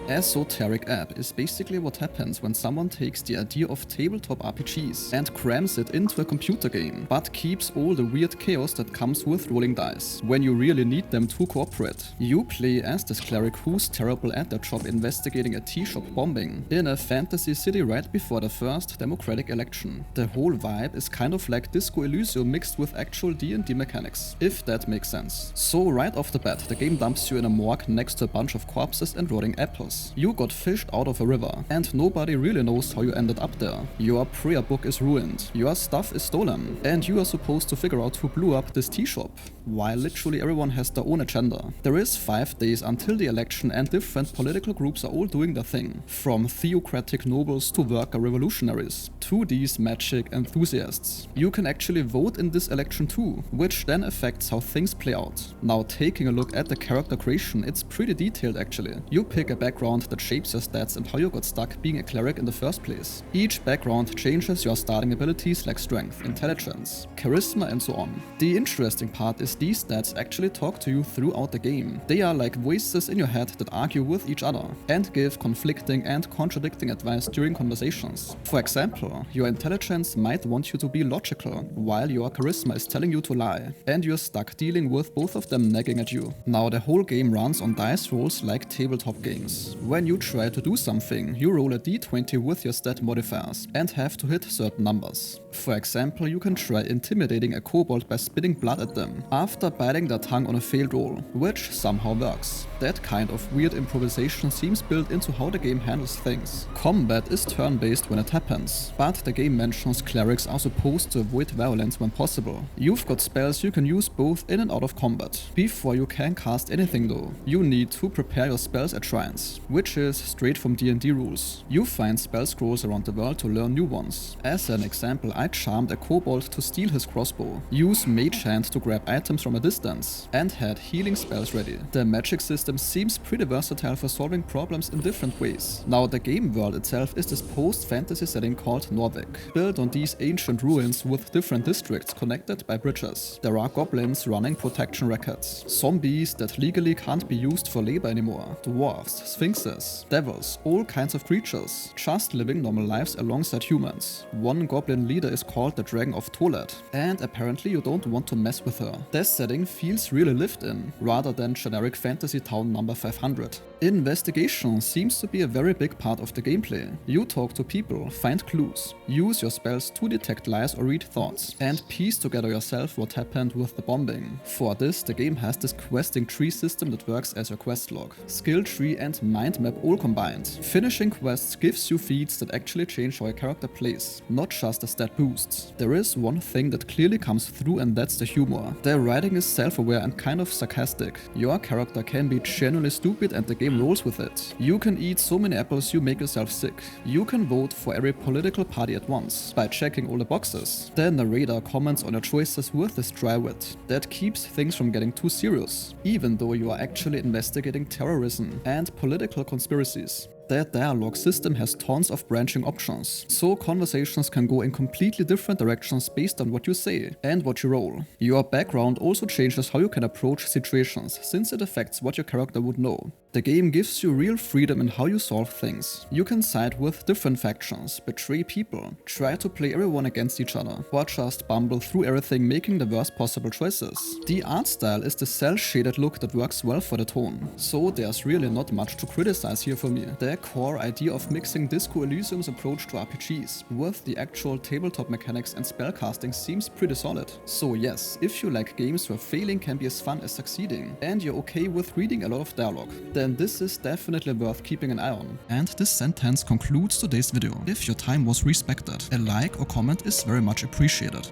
Esoteric Ebb is basically what happens when someone takes the idea of tabletop RPGs and crams it into a computer game, but keeps all the weird chaos that comes with rolling dice, when you really need them to cooperate. You play as this cleric who's terrible at their job investigating a tea shop bombing in a fantasy city right before the first democratic election. The whole vibe is kind of like Disco Elysium mixed with actual D&D mechanics, if that makes sense. So right off the bat, the game dumps you in a morgue next to a bunch of corpses and rotting apples. You got fished out of a river, and nobody really knows how you ended up there. Your prayer book is ruined, your stuff is stolen, and you are supposed to figure out who blew up this tea shop, while literally everyone has their own agenda. There is 5 days until the election, and different political groups are all doing their thing, from theocratic nobles to worker revolutionaries, to these magic enthusiasts. You can actually vote in this election too, which then affects how things play out. Now, taking a look at the character creation, it's pretty detailed actually. You pick a background that shapes your stats and how you got stuck being a cleric in the first place. Each background changes your starting abilities like strength, intelligence, charisma, and so on. The interesting part is these stats actually talk to you throughout the game. They are like voices in your head that argue with each other and give conflicting and contradicting advice during conversations. For example, your intelligence might want you to be logical, while your charisma is telling you to lie, and you're stuck dealing with both of them nagging at you. Now, the whole game runs on dice rolls like tabletop games. When you try to do something, you roll a d20 with your stat modifiers and have to hit certain numbers. For example, you can try intimidating a kobold by spitting blood at them after biting their tongue on a failed roll, which somehow works. That kind of weird improvisation seems built into how the game handles things. Combat is turn-based when it happens, but the game mentions clerics are supposed to avoid violence when possible. You've got spells you can use both in and out of combat. Before you can cast anything though, you need to prepare your spells at shrines, which is straight from D&D rules. You find spell scrolls around the world to learn new ones. As an example, I charmed a kobold to steal his crossbow, use Mage Hand to grab items from a distance, and had healing spells ready. The magic system seems pretty versatile for solving problems in different ways. Now, the game world itself is this post-fantasy setting called Morgue, built on these ancient ruins with different districts connected by bridges. There are goblins running protection records, zombies that legally can't be used for labor anymore, dwarves, sphinxes, devils, all kinds of creatures, just living normal lives alongside humans. One goblin leader is called the Dragon of Toilet, and apparently you don't want to mess with her. This setting feels really lived in, rather than generic fantasy town number 500. Investigation seems to be a very big part of the gameplay. You talk to people, find clues, use your spells to detect lies or read thoughts, and piece together yourself what happened with the bombing. For this, the game has this questing tree system that works as your quest log, skill tree and mind map all combined. Finishing quests gives you feats that actually change how a character plays, not just the stat boosts. There is one thing that clearly comes through, and that's the humor. The writing is self-aware and kind of sarcastic. Your character can be genuinely stupid and the game rolls with it. You can eat so many apples you make yourself sick. You can vote for every political party at once by checking all the boxes. The narrator comments on your choices with this dry wit that keeps things from getting too serious, even though you are actually investigating terrorism and political conspiracies. The dialogue system has tons of branching options, so conversations can go in completely different directions based on what you say and what you roll. Your background also changes how you can approach situations, since it affects what your character would know. The game gives you real freedom in how you solve things. You can side with different factions, betray people, try to play everyone against each other, or just bumble through everything making the worst possible choices. The art style is the cel-shaded look that works well for the tone, so there's really not much to criticize here for me. The core idea of mixing Disco Elysium's approach to RPGs with the actual tabletop mechanics and spellcasting seems pretty solid. So yes, if you like games where failing can be as fun as succeeding, and you're okay with reading a lot of dialogue, then this is definitely worth keeping an eye on. And this sentence concludes today's video. If your time was respected, a like or comment is very much appreciated.